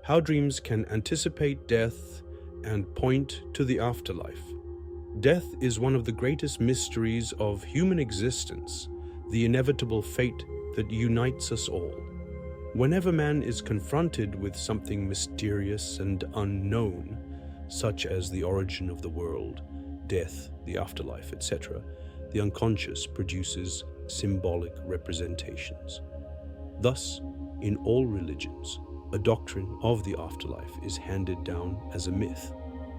How dreams can anticipate death and point to the afterlife. Death is one of the greatest mysteries of human existence, the inevitable fate that unites us all. Whenever man is confronted with something mysterious and unknown, such as the origin of the world, death, the afterlife, etc., the unconscious produces symbolic representations. Thus, in all religions, a doctrine of the afterlife is handed down as a myth,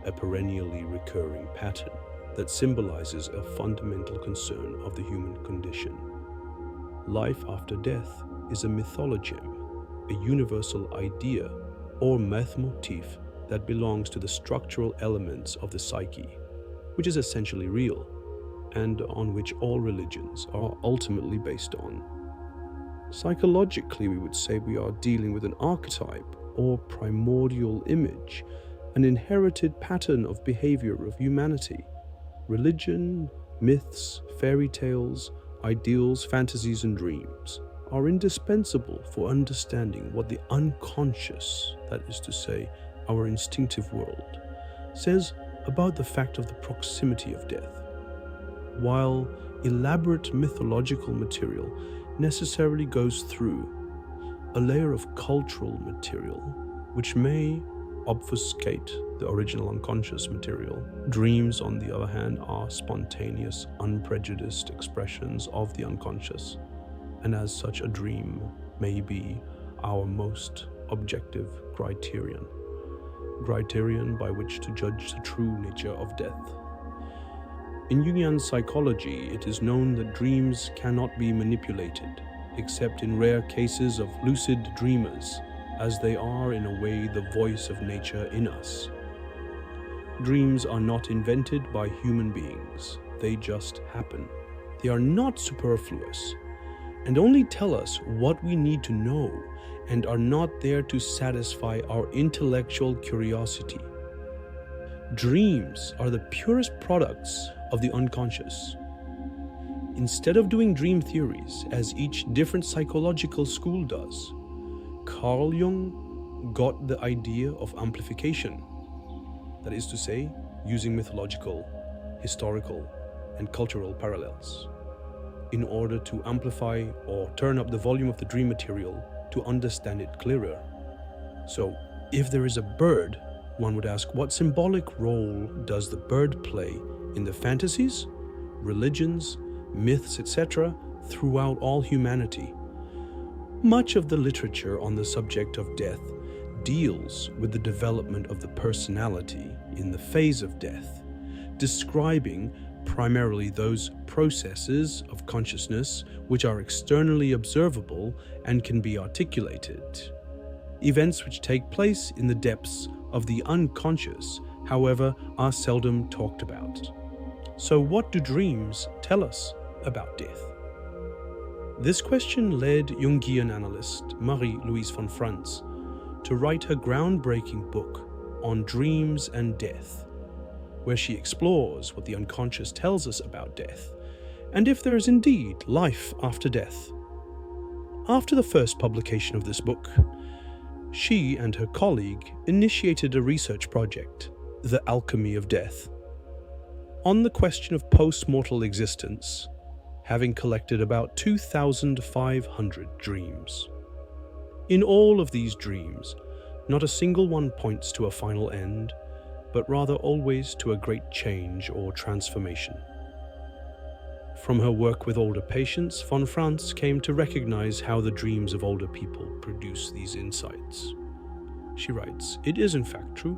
a perennially recurring pattern that symbolizes a fundamental concern of the human condition. Life after death is a mythologem, a universal idea or motif that belongs to the structural elements of the psyche, which is essentially real, and on which all religions are ultimately based on. Psychologically, we would say we are dealing with an archetype or primordial image, an inherited pattern of behavior of humanity. Religion, myths, fairy tales, ideals, fantasies, and dreams are indispensable for understanding what the unconscious, that is to say, our instinctive world, says about the fact of the proximity of death. While elaborate mythological material necessarily goes through a layer of cultural material which may obfuscate the original unconscious material, dreams, on the other hand, are spontaneous, unprejudiced expressions of the unconscious, and as such a dream may be our most objective criterion by which to judge the true nature of death. In Jungian psychology, it is known that dreams cannot be manipulated, except in rare cases of lucid dreamers, as they are in a way the voice of nature in us. Dreams are not invented by human beings, they just happen. They are not superfluous, and only tell us what we need to know, and are not there to satisfy our intellectual curiosity. Dreams are the purest products of the unconscious. Instead of doing dream theories, as each different psychological school does, Carl Jung got the idea of amplification, that is to say, using mythological, historical, and cultural parallels, in order to amplify or turn up the volume of the dream material to understand it clearer. So, if there is a bird, one would ask, what symbolic role does the bird play in the fantasies, religions, myths, etc., throughout all humanity? Much of the literature on the subject of death deals with the development of the personality in the phase of death, describing primarily those processes of consciousness which are externally observable and can be articulated. Events which take place in the depths of the unconscious, however, are seldom talked about. So what do dreams tell us about death? This question led Jungian analyst Marie-Louise von Franz to write her groundbreaking book on dreams and death, where she explores what the unconscious tells us about death, and if there is indeed life after death. After the first publication of this book, she and her colleague initiated a research project, The Alchemy of Death, on the question of post-mortal existence, having collected about 2,500 dreams. In all of these dreams, not a single one points to a final end, but rather always to a great change or transformation. From her work with older patients, von Franz came to recognize how the dreams of older people produce these insights. She writes, "It is in fact true,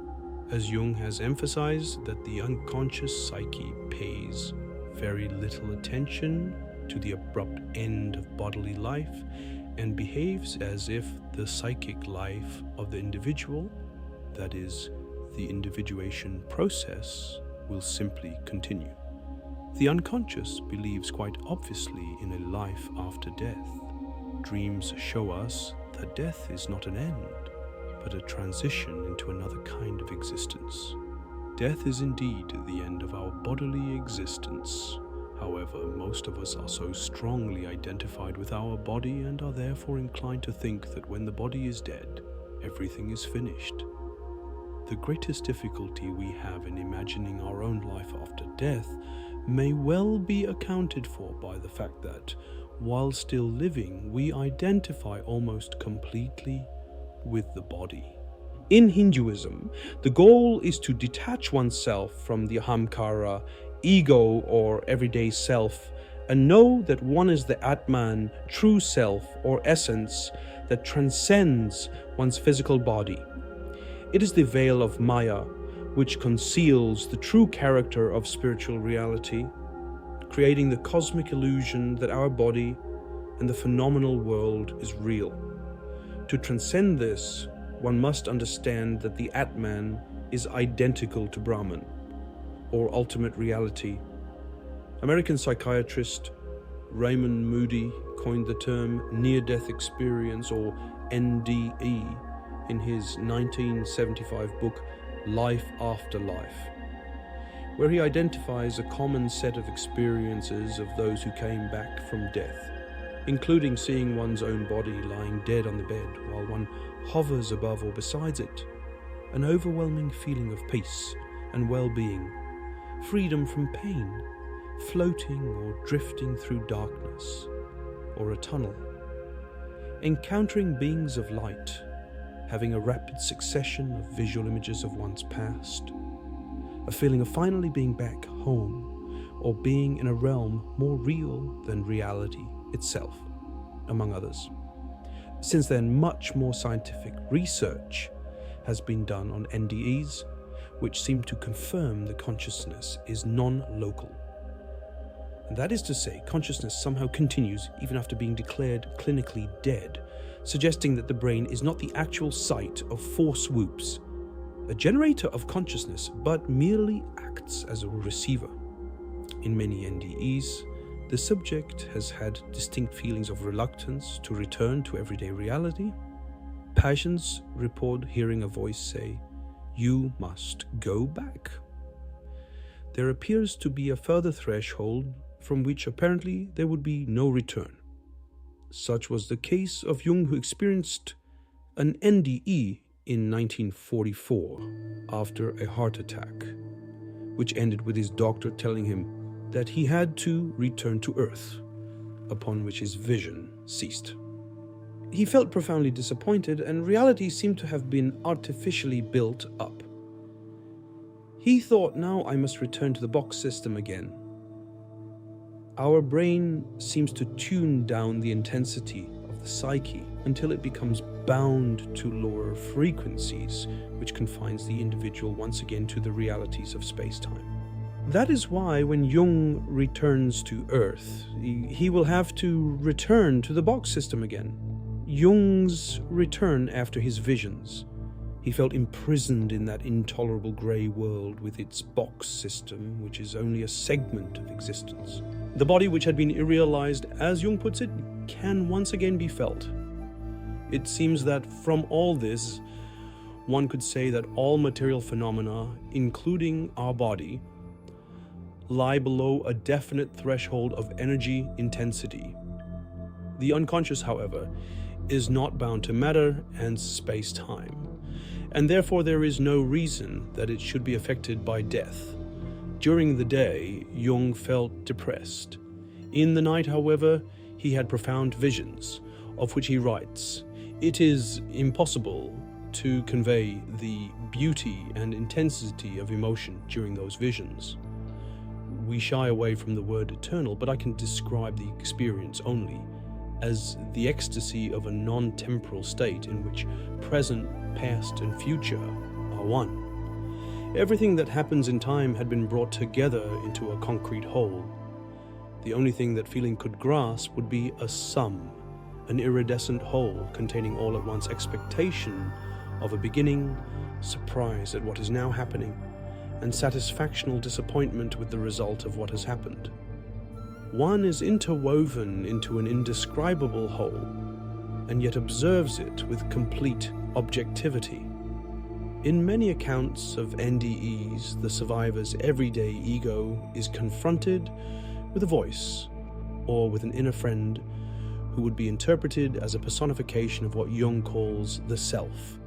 as Jung has emphasized, that the unconscious psyche pays very little attention to the abrupt end of bodily life and behaves as if the psychic life of the individual, that is, the individuation process, will simply continue. The unconscious believes quite obviously in a life after death. Dreams show us that death is not an end, but a transition into another kind of existence. Death is indeed the end of our bodily existence. However, most of us are so strongly identified with our body and are therefore inclined to think that when the body is dead, everything is finished. The greatest difficulty we have in imagining our own life after death may well be accounted for by the fact that, while still living, we identify almost completely with the body. In Hinduism, the goal is to detach oneself from the ahamkara, ego or everyday self, and know that one is the Atman, true self or essence that transcends one's physical body. It is the veil of Maya which conceals the true character of spiritual reality, creating the cosmic illusion that our body and the phenomenal world is real. To transcend this, one must understand that the Atman is identical to Brahman, or ultimate reality. American psychiatrist Raymond Moody coined the term near-death experience, or NDE, in his 1975 book Life Afterlife, where he identifies a common set of experiences of those who came back from death, including seeing one's own body lying dead on the bed while one hovers above or beside it, an overwhelming feeling of peace and well-being, freedom from pain, floating or drifting through darkness, or a tunnel, encountering beings of light, having a rapid succession of visual images of one's past, a feeling of finally being back home, or being in a realm more real than reality itself, among others. Since then, much more scientific research has been done on NDEs, which seem to confirm the consciousness is non-local. And that is to say, consciousness somehow continues even after being declared clinically dead, suggesting that the brain is not the actual site of four swoops, a generator of consciousness, but merely acts as a receiver. In many NDEs, the subject has had distinct feelings of reluctance to return to everyday reality. Patients report hearing a voice say, "You must go back." There appears to be a further threshold from which apparently there would be no return. Such was the case of Jung, who experienced an NDE in 1944 after a heart attack, which ended with his doctor telling him that he had to return to Earth, upon which his vision ceased. He felt profoundly disappointed, and reality seemed to have been artificially built up. He thought, now I must return to the box system again. Our brain seems to tune down the intensity of the psyche until it becomes bound to lower frequencies, which confines the individual once again to the realities of space-time. That is why when Jung returns to Earth, he will have to return to the box system again. Jung's return after his visions. He felt imprisoned in that intolerable grey world with its box system, which is only a segment of existence. The body, which had been irrealized, as Jung puts it, can once again be felt. It seems that from all this, one could say that all material phenomena, including our body, lie below a definite threshold of energy intensity. The unconscious, however, is not bound to matter and space-time, and therefore there is no reason that it should be affected by death. During the day, Jung felt depressed. In the night, however, he had profound visions, of which he writes, "It is impossible to convey the beauty and intensity of emotion during those visions. We shy away from the word eternal, but I can describe the experience only as the ecstasy of a non-temporal state in which present, past, and future are one. Everything that happens in time had been brought together into a concrete whole. The only thing that feeling could grasp would be a sum, an iridescent whole containing all at once expectation of a beginning, surprise at what is now happening, and satisfactional disappointment with the result of what has happened. One is interwoven into an indescribable whole, and yet observes it with complete objectivity. In many accounts of NDEs, the survivor's everyday ego is confronted with a voice, or with an inner friend who would be interpreted as a personification of what Jung calls the self,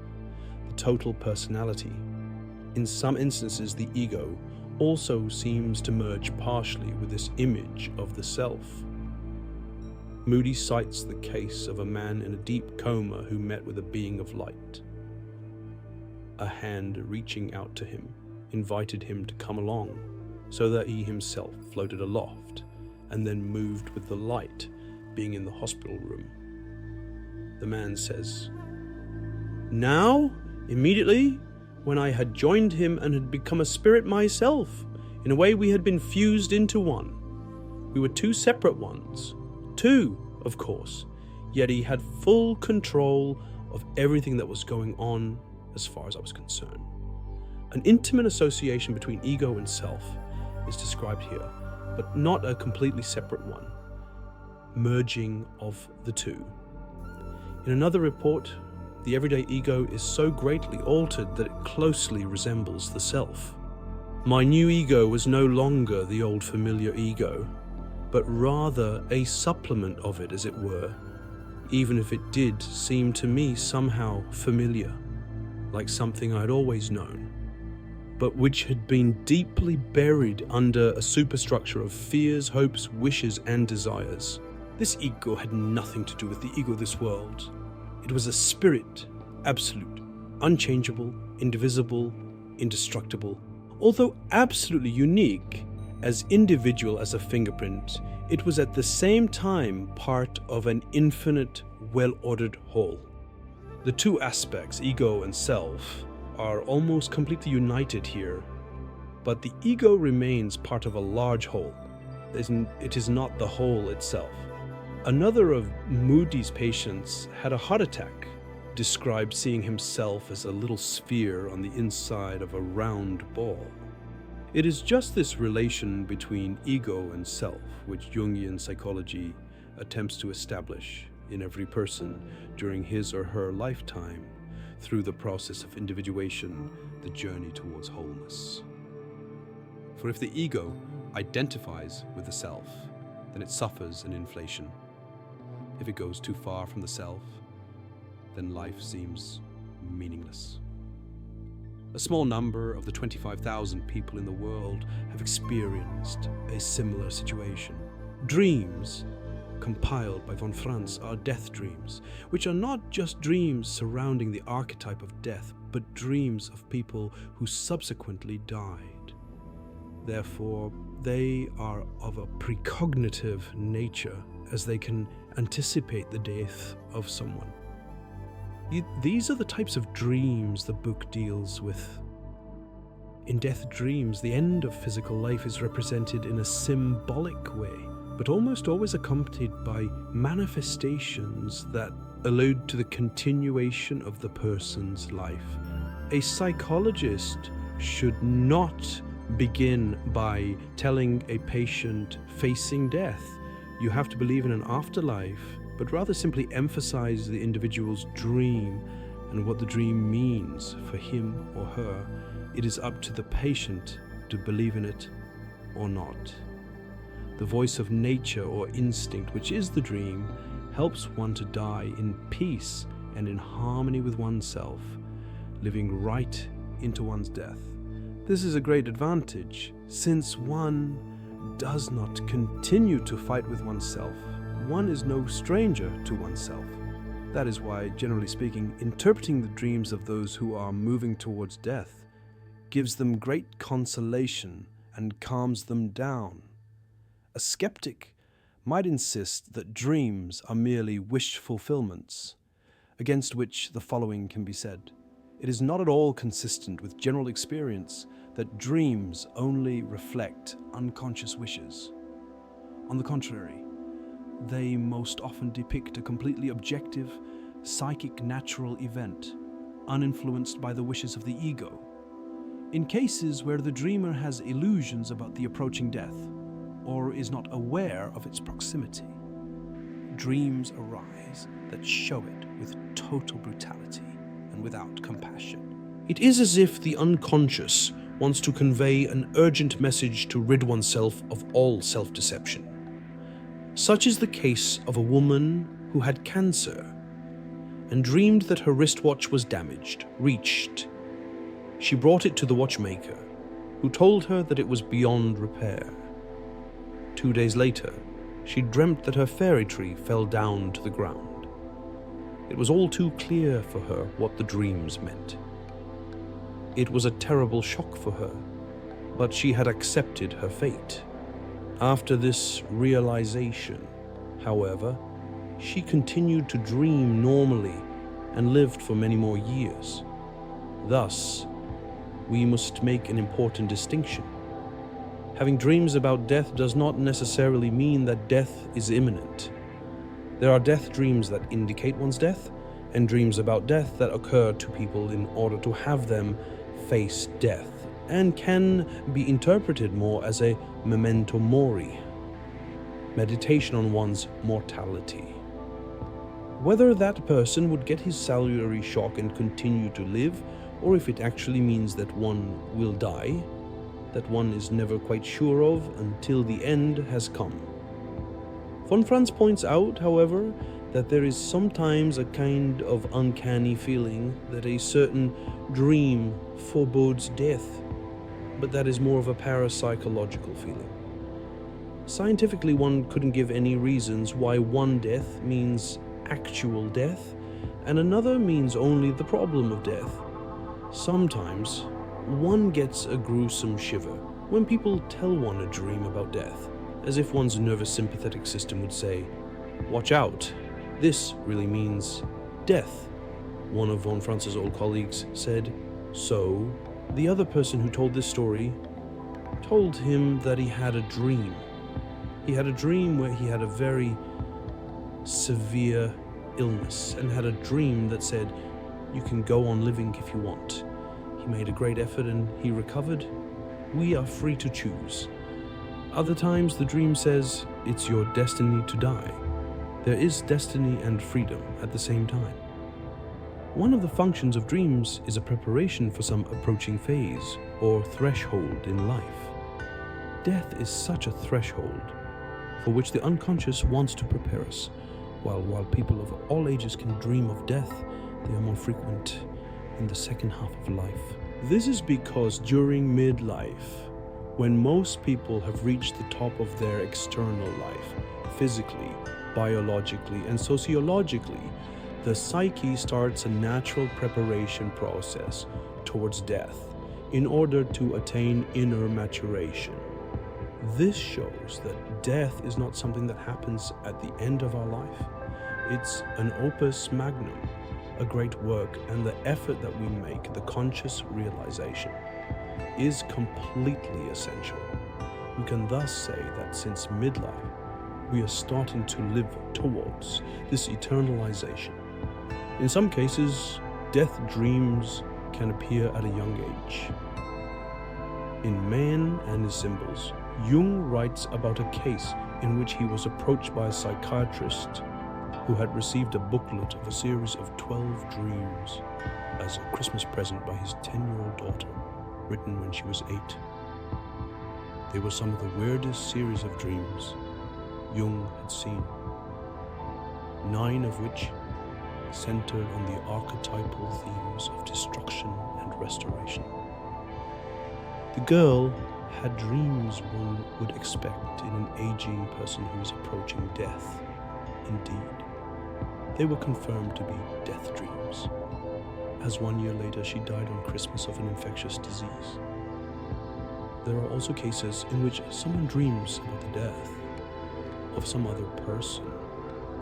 the total personality. In some instances, the ego also seems to merge partially with this image of the self. Moody cites the case of a man in a deep coma who met with a being of light. A hand reaching out to him invited him to come along, so that he himself floated aloft and then moved with the light, being in the hospital room. The man says, "Now, immediately, when I had joined him and had become a spirit myself, in a way we had been fused into one. We were two separate ones. Two, of course, yet he had full control of everything that was going on as far as I was concerned." An intimate association between ego and self is described here, but not a completely separate one. Merging of the two. In another report, the everyday ego is so greatly altered that it closely resembles the self. My new ego was no longer the old familiar ego, but rather a supplement of it, as it were, even if it did seem to me somehow familiar, like something I had always known, but which had been deeply buried under a superstructure of fears, hopes, wishes, and desires. This ego had nothing to do with the ego of this world. It was a spirit, absolute, unchangeable, indivisible, indestructible. Although absolutely unique, as individual as a fingerprint, it was at the same time part of an infinite, well-ordered whole. The two aspects, ego and self, are almost completely united here, but the ego remains part of a large whole. It is not the whole itself. Another of Moody's patients had a heart attack, described seeing himself as a little sphere on the inside of a round ball. It is just this relation between ego and self which Jungian psychology attempts to establish in every person during his or her lifetime through the process of individuation, the journey towards wholeness. For if the ego identifies with the self, then it suffers an inflation. If it goes too far from the self, then life seems meaningless. A small number of the 25,000 people in the world have experienced a similar situation. Dreams, compiled by von Franz, are death dreams, which are not just dreams surrounding the archetype of death, but dreams of people who subsequently died. Therefore, they are of a precognitive nature, as they can anticipate the death of someone. These are the types of dreams the book deals with. In death dreams, the end of physical life is represented in a symbolic way, but almost always accompanied by manifestations that allude to the continuation of the person's life. A psychologist should not begin by telling a patient facing death, "You have to believe in an afterlife," but rather simply emphasize the individual's dream and what the dream means for him or her. It is up to the patient to believe in it or not. The voice of nature or instinct, which is the dream, helps one to die in peace and in harmony with oneself, living right into one's death. This is a great advantage, since one does not continue to fight with oneself. One is no stranger to oneself. That is why, generally speaking, interpreting the dreams of those who are moving towards death gives them great consolation and calms them down. A skeptic might insist that dreams are merely wish fulfillments, against which the following can be said. It is not at all consistent with general experience that dreams only reflect unconscious wishes. On the contrary, they most often depict a completely objective, psychic natural event, uninfluenced by the wishes of the ego. In cases where the dreamer has illusions about the approaching death, or is not aware of its proximity, dreams arise that show it with total brutality and without compassion. It is as if the unconscious wants to convey an urgent message to rid oneself of all self-deception. Such is the case of a woman who had cancer. and dreamed that her wristwatch was damaged, reached. She brought it to the watchmaker, who told her that it was beyond repair. 2 days later, she dreamt that her fairy tree fell down to the ground. It was all too clear for her what the dreams meant. It was a terrible shock for her, but she had accepted her fate. After this realization, however, she continued to dream normally and lived for many more years. Thus, we must make an important distinction. Having dreams about death does not necessarily mean that death is imminent. There are death dreams that indicate one's death, and dreams about death that occur to people in order to have them face death, and can be interpreted more as a memento mori, meditation on one's mortality. Whether that person would get his salutary shock and continue to live, or if it actually means that one will die, that one is never quite sure of until the end has come. Von Franz points out, however, that there is sometimes a kind of uncanny feeling that a certain dream forebodes death, but that is more of a parapsychological feeling. Scientifically, one couldn't give any reasons why one death means actual death and another means only the problem of death. Sometimes one gets a gruesome shiver when people tell one a dream about death, as if one's nervous sympathetic system would say, "Watch out, this really means death." One of von Franz's old colleagues said, "So, the other person who told this story told him that he had a dream. He had a dream where he had a very severe illness and had a dream that said, you can go on living if you want. He made a great effort and he recovered. We are free to choose. Other times the dream says, it's your destiny to die. There is destiny and freedom at the same time. One of the functions of dreams is a preparation for some approaching phase or threshold in life. Death is such a threshold for which the unconscious wants to prepare us. While people of all ages can dream of death, they are more frequent in the second half of life. This is because during midlife, when most people have reached the top of their external life, physically, biologically, and sociologically, the psyche starts a natural preparation process towards death in order to attain inner maturation. This shows that death is not something that happens at the end of our life. It's an opus magnum, a great work, and the effort that we make, the conscious realization, is completely essential. We can thus say that since midlife, we are starting to live towards this eternalization. In some cases, death dreams can appear at a young age. In Man and His Symbols, Jung writes about a case in which he was approached by a psychiatrist who had received a booklet of a series of 12 dreams as a Christmas present by his 10-year-old daughter, written when she was 8. They were some of the weirdest series of dreams Jung had seen, 9 of which centered on the archetypal themes of destruction and restoration. The girl had dreams one would expect in an aging person who is approaching death. Indeed, they were confirmed to be death dreams, as 1 year later she died on Christmas of an infectious disease. There are also cases in which someone dreams about the death of some other person,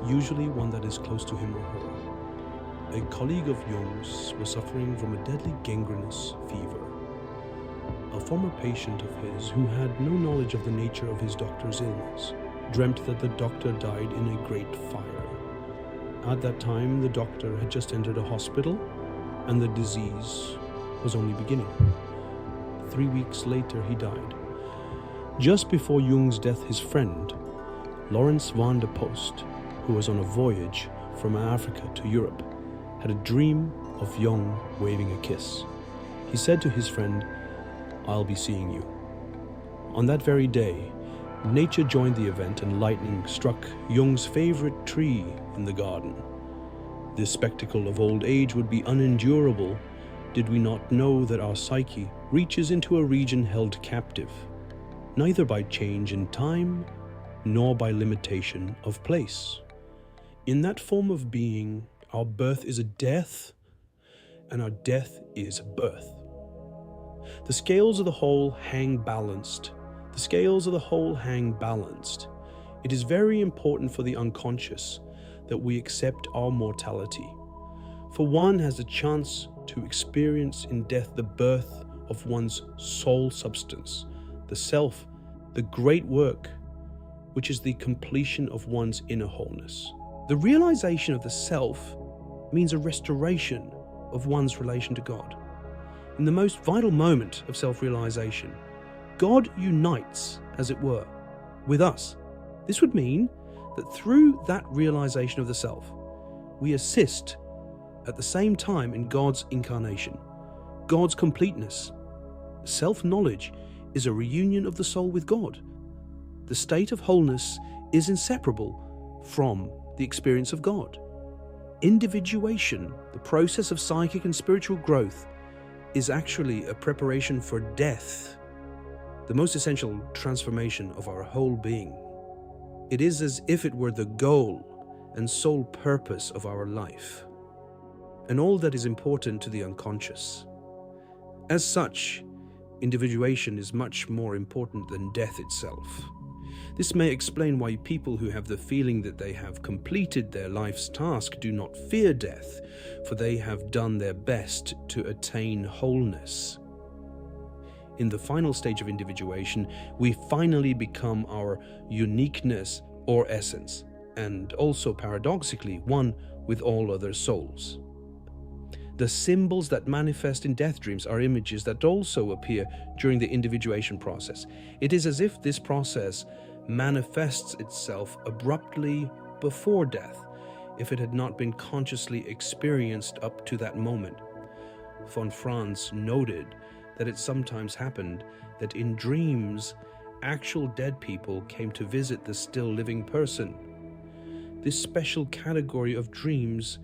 usually one that is close to him or her. A colleague of Jung's was suffering from a deadly gangrenous fever. A former patient of his, who had no knowledge of the nature of his doctor's illness, dreamt that the doctor died in a great fire. At that time, the doctor had just entered a hospital, and the disease was only beginning. 3 weeks later, he died. Just before Jung's death, his friend, Lawrence van der Post, who was on a voyage from Africa to Europe, had a dream of Jung waving a kiss. He said to his friend, "I'll be seeing you." On that very day, nature joined the event and lightning struck Jung's favorite tree in the garden. This spectacle of old age would be unendurable did we not know that our psyche reaches into a region held captive, neither by change in time nor by limitation of place. In that form of being, our birth is a death, and our death is a birth. The scales of the whole hang balanced. The scales of the whole hang balanced. It is very important for the unconscious that we accept our mortality, for one has a chance to experience in death the birth of one's soul substance, the self, the great work, which is the completion of one's inner wholeness. The realization of the self means a restoration of one's relation to God. In the most vital moment of self-realization, God unites, as it were, with us. This would mean that through that realization of the self, we assist at the same time in God's incarnation, God's completeness. Self-knowledge is a reunion of the soul with God. The state of wholeness is inseparable from the experience of God. Individuation, the process of psychic and spiritual growth, is actually a preparation for death, the most essential transformation of our whole being. It is as if it were the goal and sole purpose of our life, and all that is important to the unconscious. As such, individuation is much more important than death itself. This may explain why people who have the feeling that they have completed their life's task do not fear death, for they have done their best to attain wholeness. In the final stage of individuation, we finally become our uniqueness or essence, and also paradoxically one with all other souls. The symbols that manifest in death dreams are images that also appear during the individuation process. It is as if this process manifests itself abruptly before death, if it had not been consciously experienced up to that moment. Von Franz noted that it sometimes happened that in dreams, actual dead people came to visit the still living person. This special category of dreams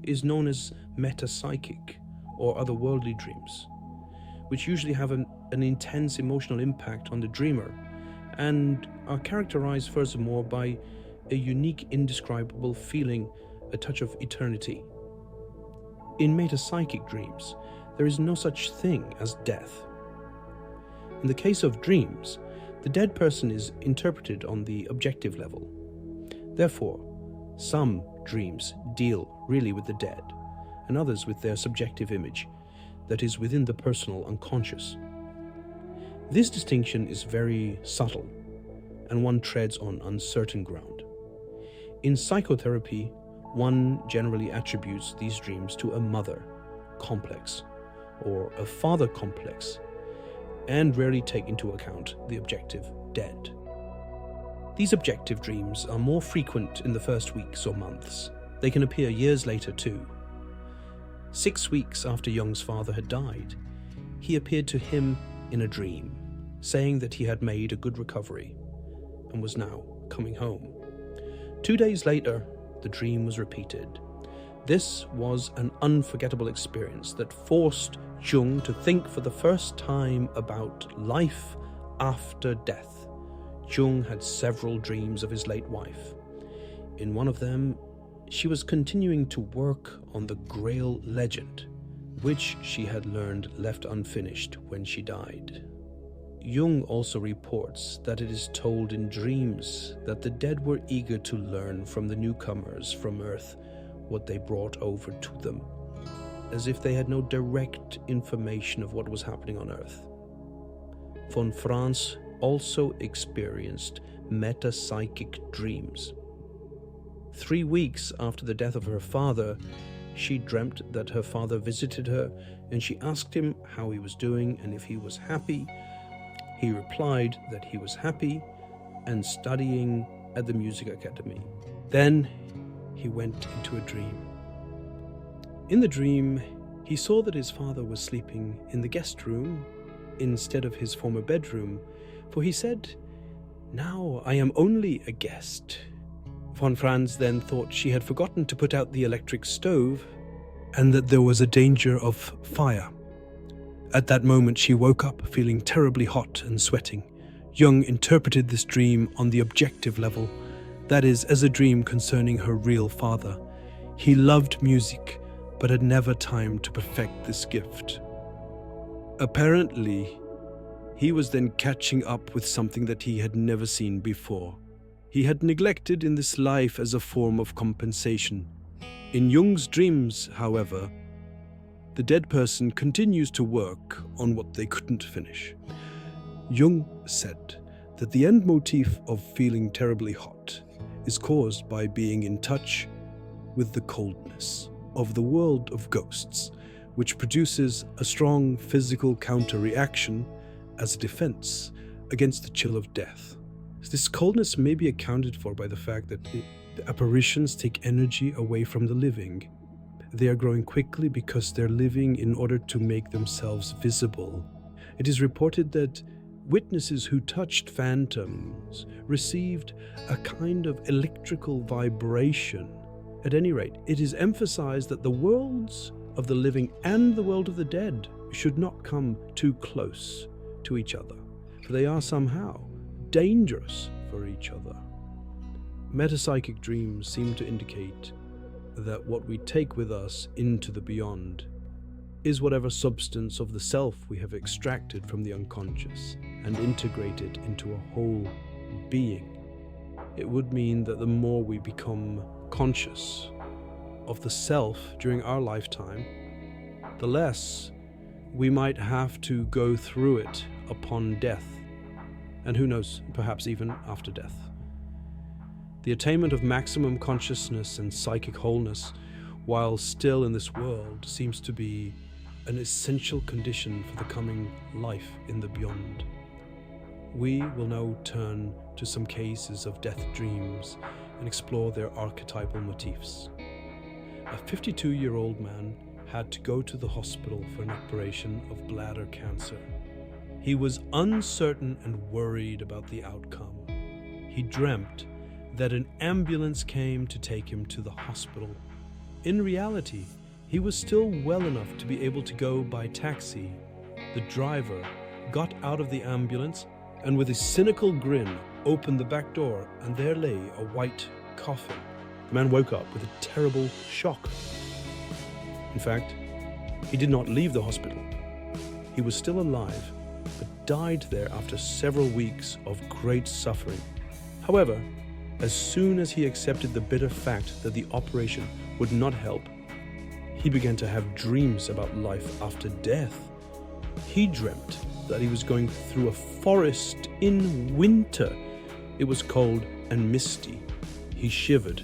is known as metapsychic or otherworldly dreams, which usually have an intense emotional impact on the dreamer and are characterized furthermore by a unique, indescribable feeling, a touch of eternity. In metapsychic dreams, there is no such thing as death. In the case of dreams, the dead person is interpreted on the objective level. Therefore, some dreams deal really with the dead, and others with their subjective image that is within the personal unconscious. This distinction is very subtle, and one treads on uncertain ground. In psychotherapy, one generally attributes these dreams to a mother complex or a father complex, and rarely take into account the objective dead. These objective dreams are more frequent in the first weeks or months. They can appear years later too. 6 weeks after Jung's father had died, he appeared to him in a dream, saying that he had made a good recovery and was now coming home. 2 days later, the dream was repeated. This was an unforgettable experience that forced Jung to think for the first time about life after death. Jung had several dreams of his late wife. In one of them, she was continuing to work on the Grail legend, which she had learned left unfinished when she died. Jung also reports that it is told in dreams that the dead were eager to learn from the newcomers from Earth what they brought over to them, as if they had no direct information of what was happening on Earth. Von Franz also experienced metapsychic dreams. 3 weeks after the death of her father, she dreamt that her father visited her, and she asked him how he was doing and if he was happy. He replied that he was happy and studying at the music academy. Then he went into a dream. In the dream, he saw that his father was sleeping in the guest room instead of his former bedroom, for he said, "Now I am only a guest." Von Franz then thought she had forgotten to put out the electric stove and that there was a danger of fire. At that moment, she woke up feeling terribly hot and sweating. Jung interpreted this dream on the objective level, that is, as a dream concerning her real father. He loved music, but had never time to perfect this gift. Apparently, he was then catching up with something that he had never seen before. He had neglected in this life as a form of compensation. In Jung's dreams, however, the dead person continues to work on what they couldn't finish. Jung said that the end motif of feeling terribly hot is caused by being in touch with the coldness of the world of ghosts, which produces a strong physical counter-reaction as a defense against the chill of death. This coldness may be accounted for by the fact that the apparitions take energy away from the living. They are growing quickly because they're living in order to make themselves visible. It is reported that witnesses who touched phantoms received a kind of electrical vibration. At any rate, it is emphasized that the worlds of the living and the world of the dead should not come too close to each other, for they are somehow dangerous for each other. Metapsychic dreams seem to indicate that what we take with us into the beyond is whatever substance of the self we have extracted from the unconscious and integrated into a whole being. It would mean that the more we become conscious of the self during our lifetime, the less we might have to go through it upon death, and who knows, perhaps even after death. The attainment of maximum consciousness and psychic wholeness while still in this world seems to be an essential condition for the coming life in the beyond. We will now turn to some cases of death dreams and explore their archetypal motifs. A 52-year-old man had to go to the hospital for an operation of bladder cancer. He was uncertain and worried about the outcome. He dreamt that an ambulance came to take him to the hospital. In reality, he was still well enough to be able to go by taxi. The driver got out of the ambulance and with a cynical grin opened the back door, and there lay a white coffin. The man woke up with a terrible shock. In fact, he did not leave the hospital. He was still alive, but died there after several weeks of great suffering. However, as soon as he accepted the bitter fact that the operation would not help, he began to have dreams about life after death. He dreamt that he was going through a forest in winter. It was cold and misty. He shivered.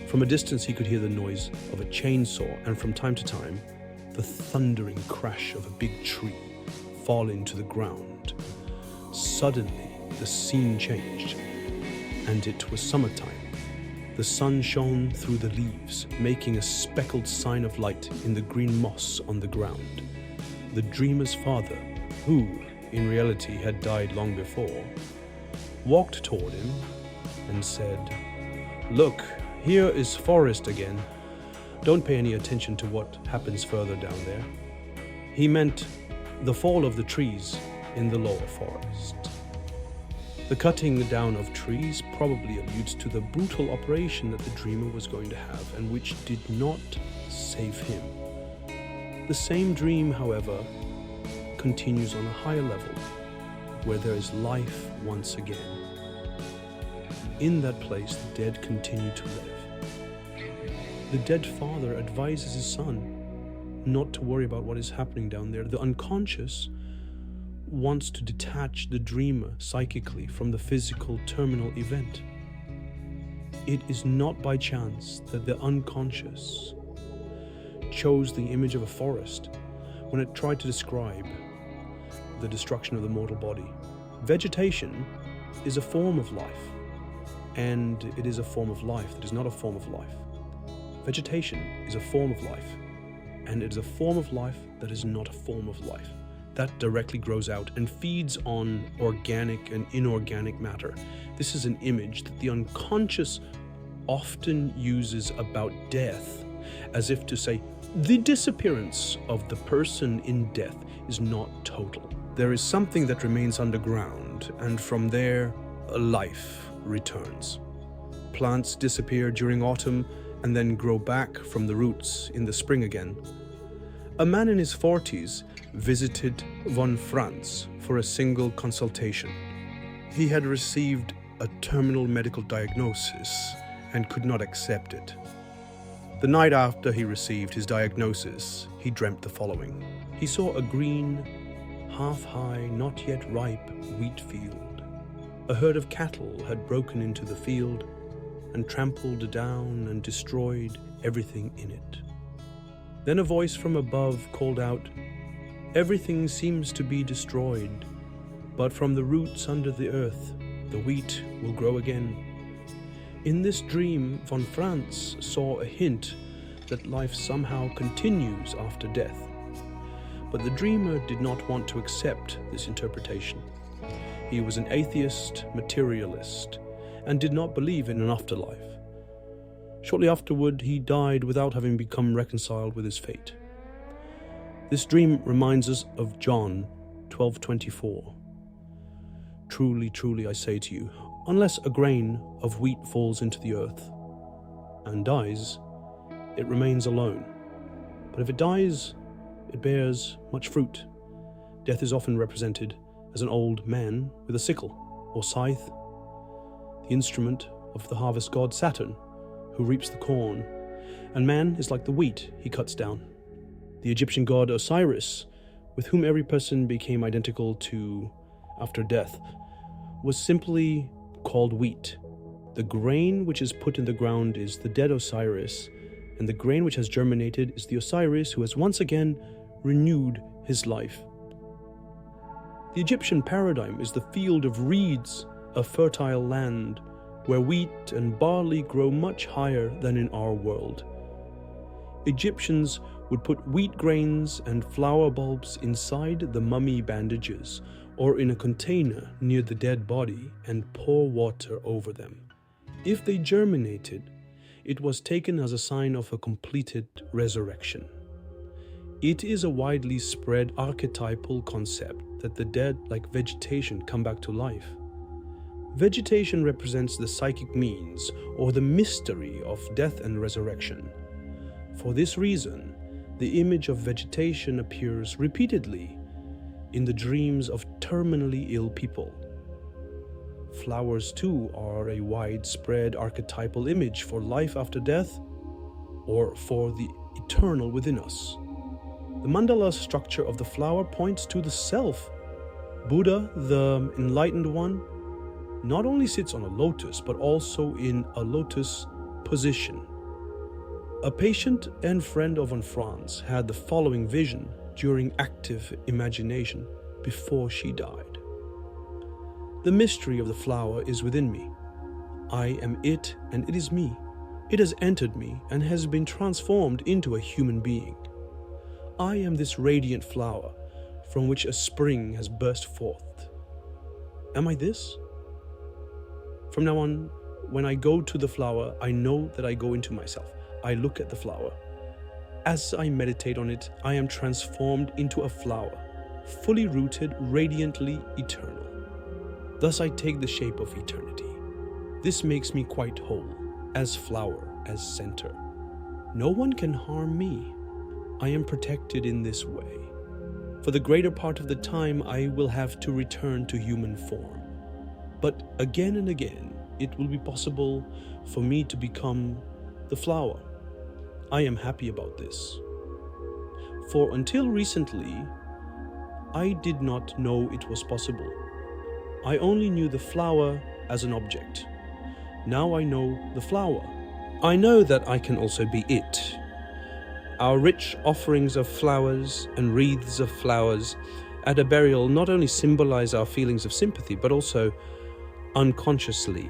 From a distance he could hear the noise of a chainsaw and from time to time the thundering crash of a big tree falling to the ground. Suddenly the scene changed, and it was summertime. The sun shone through the leaves, making a speckled sign of light in the green moss on the ground. The dreamer's father, who in reality had died long before, walked toward him and said, "Look, here is forest again. Don't pay any attention to what happens further down there." He meant the fall of the trees in the lower forest. The cutting down of trees probably alludes to the brutal operation that the dreamer was going to have and which did not save him. The same dream, however, continues on a higher level, where there is life once again. In that place, the dead continue to live. The dead father advises his son not to worry about what is happening down there. The unconscious wants to detach the dreamer psychically from the physical terminal event. It is not by chance that the unconscious chose the image of a forest when it tried to describe the destruction of the mortal body. Vegetation is a form of life, and it is a form of life that is not a form of life. Vegetation is a form of life, and it is a form of life that is not a form of life. That directly grows out and feeds on organic and inorganic matter. This is an image that the unconscious often uses about death as if to say, the disappearance of the person in death is not total. There is something that remains underground, and from there, a life returns. Plants disappear during autumn and then grow back from the roots in the spring again. A man in his 40s visited von Franz for a single consultation. He had received a terminal medical diagnosis and could not accept it. The night after he received his diagnosis, he dreamt the following. He saw a green, half-high, not yet ripe wheat field. A herd of cattle had broken into the field and trampled down and destroyed everything in it. Then a voice from above called out, "Everything seems to be destroyed, but from the roots under the earth, the wheat will grow again." In this dream, von Franz saw a hint that life somehow continues after death. But the dreamer did not want to accept this interpretation. He was an atheist, materialist, and did not believe in an afterlife. Shortly afterward, he died without having become reconciled with his fate. This dream reminds us of John 12:24. "Truly, truly, I say to you, unless a grain of wheat falls into the earth and dies, it remains alone. But if it dies, it bears much fruit." Death is often represented as an old man with a sickle or scythe, the instrument of the harvest god Saturn, who reaps the corn, and man is like the wheat he cuts down. The Egyptian god Osiris, with whom every person became identical to after death, was simply called wheat. The grain which is put in the ground is the dead Osiris, and the grain which has germinated is the Osiris who has once again renewed his life. The Egyptian paradigm is the field of reeds, a fertile land where wheat and barley grow much higher than in our world. Egyptians would put wheat grains and flower bulbs inside the mummy bandages or in a container near the dead body and pour water over them. If they germinated, it was taken as a sign of a completed resurrection. It is a widely spread archetypal concept that the dead, like vegetation, come back to life. Vegetation represents the psychic means or the mystery of death and resurrection. For this reason, the image of vegetation appears repeatedly in the dreams of terminally ill people. Flowers, too, are a widespread archetypal image for life after death or for the eternal within us. The mandala structure of the flower points to the self. Buddha, the enlightened one, not only sits on a lotus, but also in a lotus position. A patient and friend of von Franz had the following vision during active imagination before she died. "The mystery of the flower is within me. I am it and it is me. It has entered me and has been transformed into a human being. I am this radiant flower from which a spring has burst forth. Am I this? From now on, when I go to the flower, I know that I go into myself. I look at the flower. As I meditate on it, I am transformed into a flower, fully rooted, radiantly eternal. Thus I take the shape of eternity. This makes me quite whole, as flower, as center. No one can harm me. I am protected in this way. For the greater part of the time, I will have to return to human form. But again and again, it will be possible for me to become the flower. I am happy about this. For until recently, I did not know it was possible. I only knew the flower as an object. Now I know the flower. I know that I can also be it. Our rich offerings of flowers and wreaths of flowers at a burial not only symbolize our feelings of sympathy, but also, unconsciously,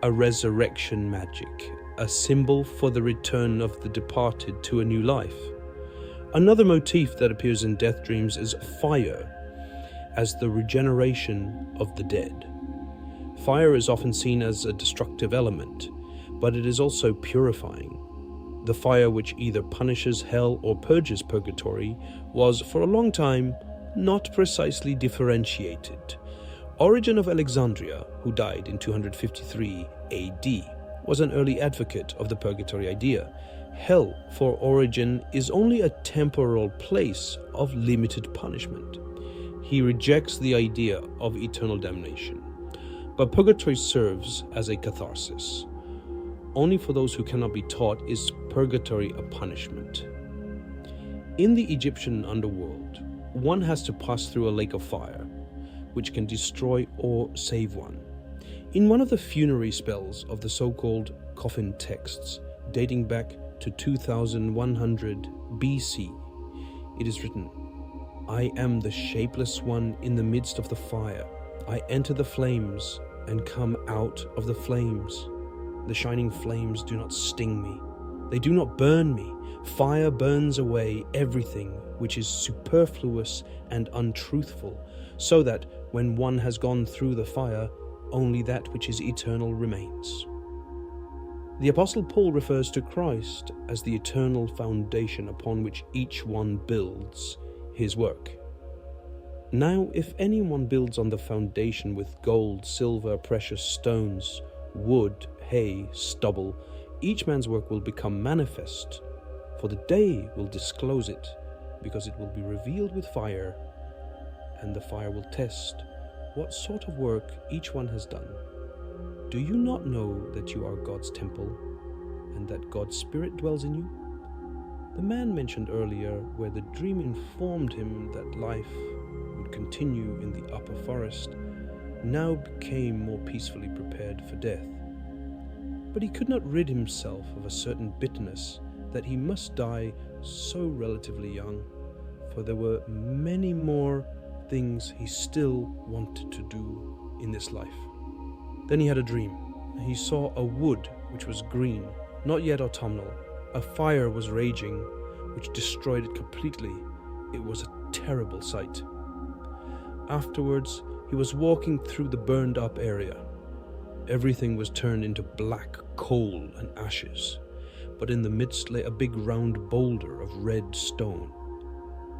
a resurrection magic, a symbol for the return of the departed to a new life. Another motif that appears in death dreams is fire, as the regeneration of the dead. Fire is often seen as a destructive element, but it is also purifying. The fire which either punishes hell or purges purgatory was, for a long time, not precisely differentiated. Origen of Alexandria, who died in 253 AD, was an early advocate of the purgatory idea. Hell, for Origen, is only a temporal place of limited punishment. He rejects the idea of eternal damnation. But purgatory serves as a catharsis. Only for those who cannot be taught is purgatory a punishment. In the Egyptian underworld, one has to pass through a lake of fire, which can destroy or save one. In one of the funerary spells of the so-called coffin texts, dating back to 2100 BC, it is written, "I am the shapeless one in the midst of the fire. I enter the flames and come out of the flames. The shining flames do not sting me. They do not burn me. Fire burns away everything which is superfluous and untruthful, so that when one has gone through the fire, only that which is eternal remains." The Apostle Paul refers to Christ as the eternal foundation upon which each one builds his work. Now, if anyone builds on the foundation with gold, silver, precious stones, wood, hay, stubble, each man's work will become manifest, for the day will disclose it, because it will be revealed with fire, and the fire will test what sort of work each one has done. Do you not know that you are God's temple, and that God's Spirit dwells in you? The man mentioned earlier, where the dream informed him that life would continue in the upper forest, now became more peacefully prepared for death. But he could not rid himself of a certain bitterness that he must die so relatively young, for there were many more things he still wanted to do in this life. Then he had a dream. He saw a wood which was green, not yet autumnal. A fire was raging, which destroyed it completely. It was a terrible sight. Afterwards, he was walking through the burned up area. Everything was turned into black coal and ashes, but in the midst lay a big round boulder of red stone.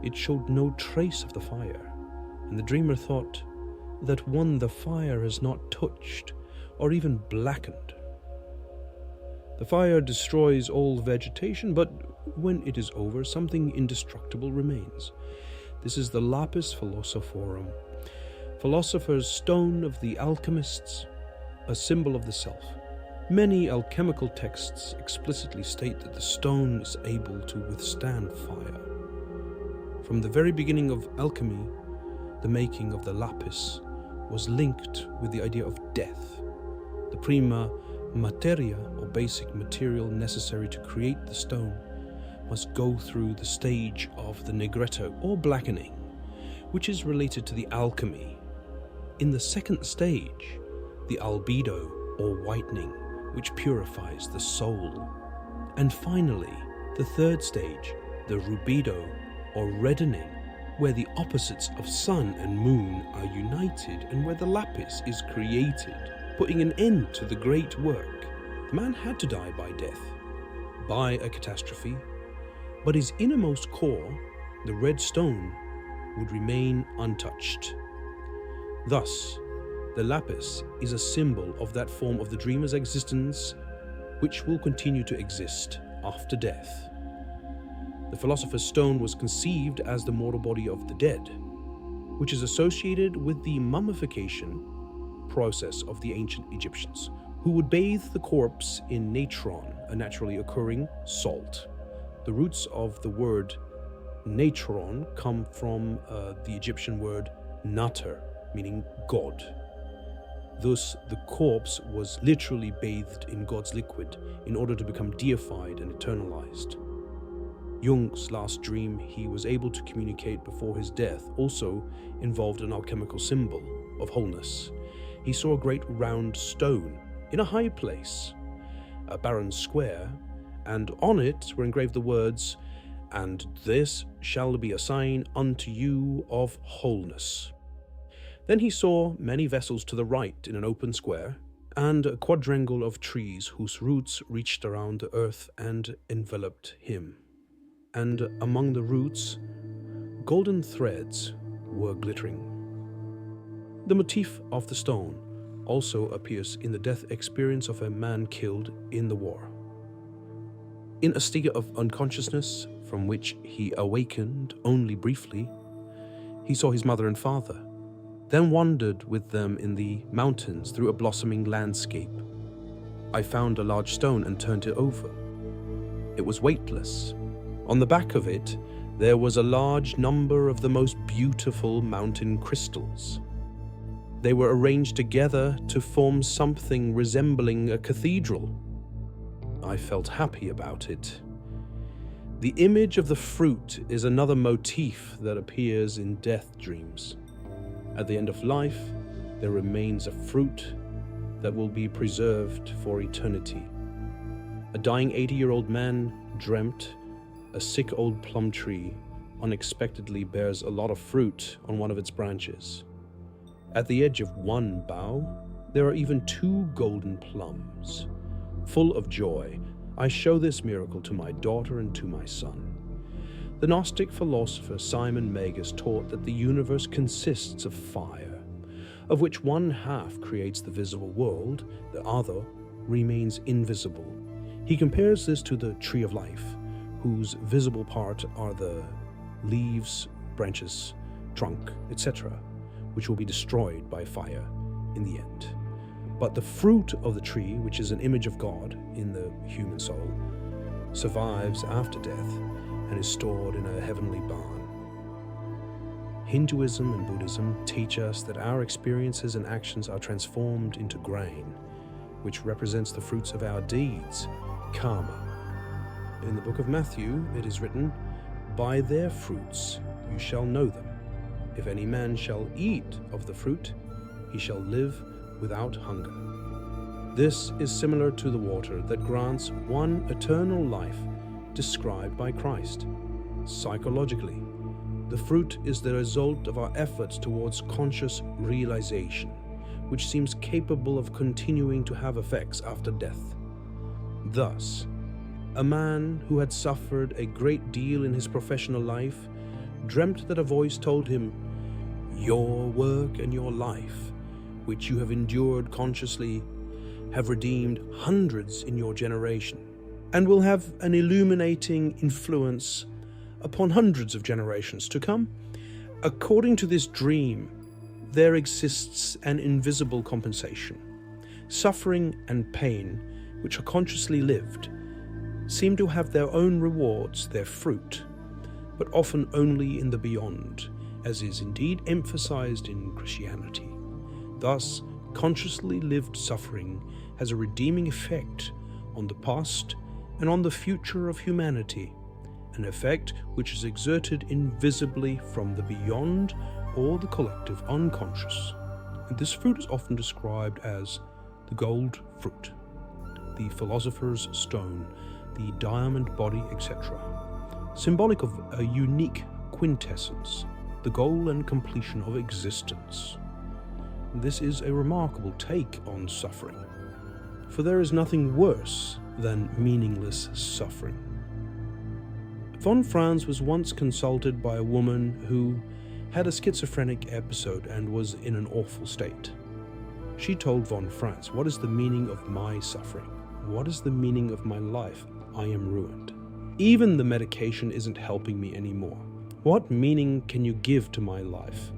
It showed no trace of the fire, and the dreamer thought that one the fire has not touched or even blackened. The fire destroys all vegetation, but when it is over, something indestructible remains. This is the lapis philosophorum, philosopher's stone of the alchemists, a symbol of the self. Many alchemical texts explicitly state that the stone is able to withstand fire. From the very beginning of alchemy, the making of the lapis was linked with the idea of death. The prima materia, or basic material necessary to create the stone, must go through the stage of the negretto, or blackening, which is related to the alchemy. In the second stage, the albedo, or whitening, which purifies the soul. And finally, the third stage, the rubedo, or reddening, where the opposites of sun and moon are united and where the lapis is created, putting an end to the great work. The man had to die by death, by a catastrophe, but his innermost core, the red stone, would remain untouched. Thus, the lapis is a symbol of that form of the dreamer's existence which will continue to exist after death. The philosopher's stone was conceived as the mortal body of the dead, which is associated with the mummification process of the ancient Egyptians, who would bathe the corpse in natron, a naturally occurring salt. The roots of the word natron come from the Egyptian word nater, meaning God. Thus, the corpse was literally bathed in God's liquid in order to become deified and eternalized. Jung's last dream he was able to communicate before his death also involved an alchemical symbol of wholeness. He saw a great round stone in a high place, a barren square, and on it were engraved the words, "And this shall be a sign unto you of wholeness." Then he saw many vessels to the right in an open square, and a quadrangle of trees whose roots reached around the earth and enveloped him. And among the roots, golden threads were glittering. The motif of the stone also appears in the death experience of a man killed in the war. In a state of unconsciousness from which he awakened only briefly, he saw his mother and father, then wandered with them in the mountains through a blossoming landscape. I found a large stone and turned it over. It was weightless. On the back of it, there was a large number of the most beautiful mountain crystals. They were arranged together to form something resembling a cathedral. I felt happy about it. The image of the fruit is another motif that appears in death dreams. At the end of life, there remains a fruit that will be preserved for eternity. A dying 80-year-old man dreamt a sick old plum tree unexpectedly bears a lot of fruit on one of its branches. At the edge of one bough, there are even 2 golden plums. Full of joy, I show this miracle to my daughter and to my son. The Gnostic philosopher Simon Magus taught that the universe consists of fire, of which one half creates the visible world, the other remains invisible. He compares this to the tree of life, whose visible part are the leaves, branches, trunk, etc., which will be destroyed by fire in the end. But the fruit of the tree, which is an image of God in the human soul, survives after death and is stored in a heavenly barn. Hinduism and Buddhism teach us that our experiences and actions are transformed into grain, which represents the fruits of our deeds, karma. In the book of Matthew, it is written, "By their fruits you shall know them. If any man shall eat of the fruit, he shall live without hunger." This is similar to the water that grants one eternal life described by Christ. Psychologically, the fruit is the result of our efforts towards conscious realization, which seems capable of continuing to have effects after death. Thus, a man who had suffered a great deal in his professional life dreamt that a voice told him, "Your work and your life, which you have endured consciously, have redeemed hundreds in your generation, and will have an illuminating influence upon hundreds of generations to come. According to this dream, there exists an invisible compensation. Suffering and pain, which are consciously lived, seem to have their own rewards, their fruit, but often only in the beyond, as is indeed emphasized in Christianity. Thus, consciously lived suffering has a redeeming effect on the past and on the future of humanity, an effect which is exerted invisibly from the beyond or the collective unconscious. And this fruit is often described as the gold fruit, the philosopher's stone, the diamond body, etc., symbolic of a unique quintessence, the goal and completion of existence. This is a remarkable take on suffering, for there is nothing worse than meaningless suffering. Von Franz was once consulted by a woman who had a schizophrenic episode and was in an awful state. She told von Franz, "What is the meaning of my suffering? What is the meaning of my life? I am ruined. Even the medication isn't helping me anymore. What meaning can you give to my life?"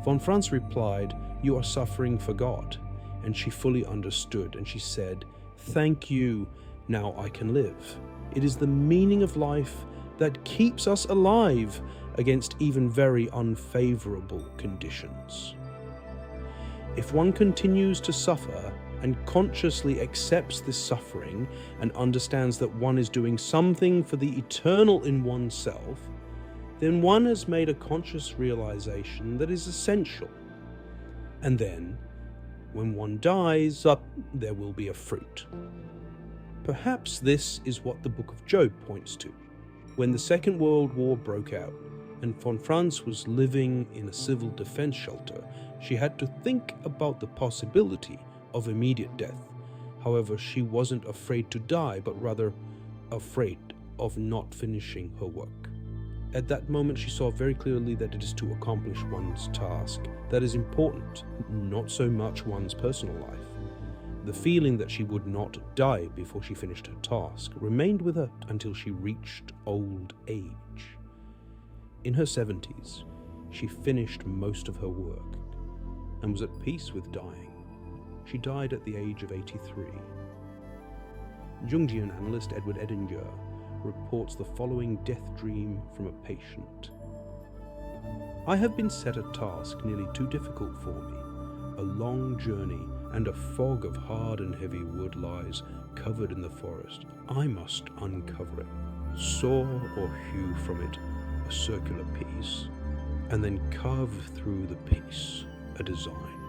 Von Franz replied, "You are suffering for God." And she fully understood, and she said, "Thank you, now I can live." It is the meaning of life that keeps us alive against even very unfavorable conditions. If one continues to suffer and consciously accepts this suffering and understands that one is doing something for the eternal in oneself, then one has made a conscious realization that is essential. And then, when one dies, there will be a fruit. Perhaps this is what the book of Job points to. When the Second World War broke out, and von Franz was living in a civil defense shelter, she had to think about the possibility of immediate death. However, she wasn't afraid to die, but rather afraid of not finishing her work. At that moment, she saw very clearly that it is to accomplish one's task that is important, not so much one's personal life. The feeling that she would not die before she finished her task remained with her until she reached old age. In her 70s, she finished most of her work and was at peace with dying. She died at the age of 83. Jungian analyst Edward Edinger reports the following death dream from a patient. I have been set a task nearly too difficult for me. A long journey and a fog of hard and heavy wood lies covered in the forest. I must uncover it, saw or hew from it a circular piece, and then carve through the piece a design.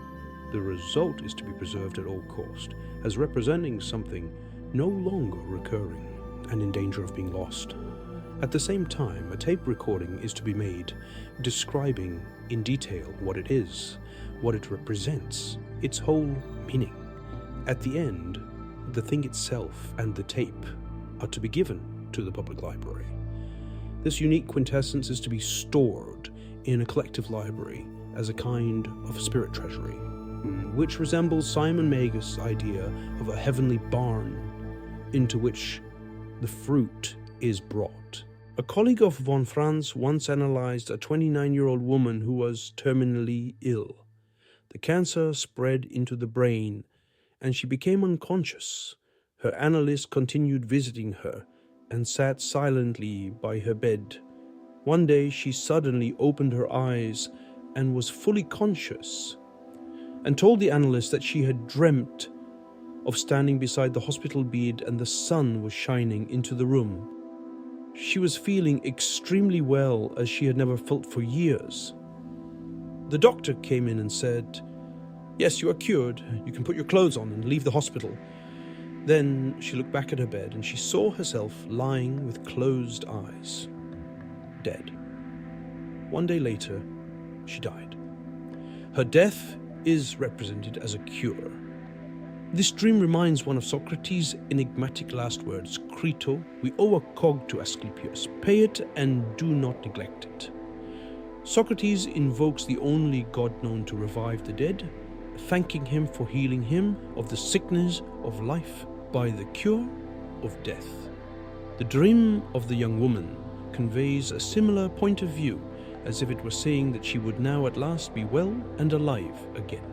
The result is to be preserved at all cost, as representing something no longer recurring and in danger of being lost. At the same time, a tape recording is to be made, describing in detail what it is, what it represents, its whole meaning. At the end, the thing itself and the tape are to be given to the public library. This unique quintessence is to be stored in a collective library as a kind of spirit treasury, which resembles Simon Magus' idea of a heavenly barn into which the fruit is brought. A colleague of von Franz once analyzed a 29-year-old woman who was terminally ill. The cancer spread into the brain, and she became unconscious. Her analyst continued visiting her and sat silently by her bed. One day she suddenly opened her eyes and was fully conscious, and told the analyst that she had dreamt of standing beside the hospital bed and the sun was shining into the room. She was feeling extremely well, as she had never felt for years. The doctor came in and said, "Yes, you are cured. You can put your clothes on and leave the hospital." Then she looked back at her bed and she saw herself lying with closed eyes, dead. One day later, she died. Her death is represented as a cure. This dream reminds one of Socrates' enigmatic last words, "Crito, we owe a cog to Asclepius. Pay it and do not neglect it." Socrates invokes the only god known to revive the dead, thanking him for healing him of the sickness of life by the cure of death. The dream of the young woman conveys a similar point of view, as if it were saying that she would now at last be well and alive again.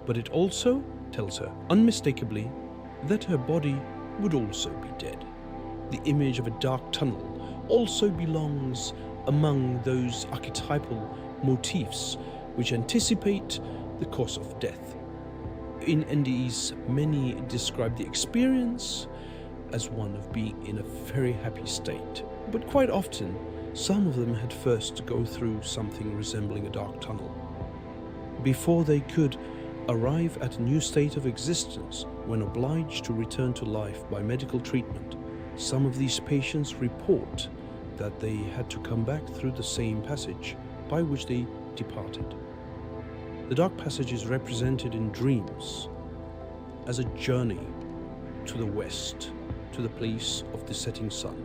But it also tells her unmistakably that her body would also be dead. The image of a dark tunnel also belongs among those archetypal motifs which anticipate the course of death. In NDEs, many describe the experience as one of being in a very happy state, but quite often some of them had first to go through something resembling a dark tunnel before they could arrive at a new state of existence when obliged to return to life by medical treatment. Some of these patients report that they had to come back through the same passage by which they departed. The dark passage is represented in dreams as a journey to the west, to the place of the setting sun.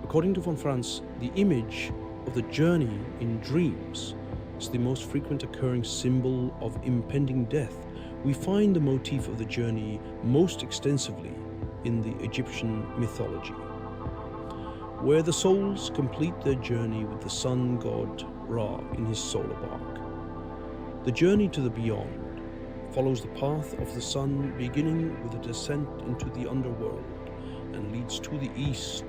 According to von Franz, the image of the journey in dreams is the most frequent occurring symbol of impending death. We find the motif of the journey most extensively in the Egyptian mythology, where the souls complete their journey with the sun god Ra in his solar bark. The journey to the beyond follows the path of the sun, beginning with a descent into the underworld and leads to the east,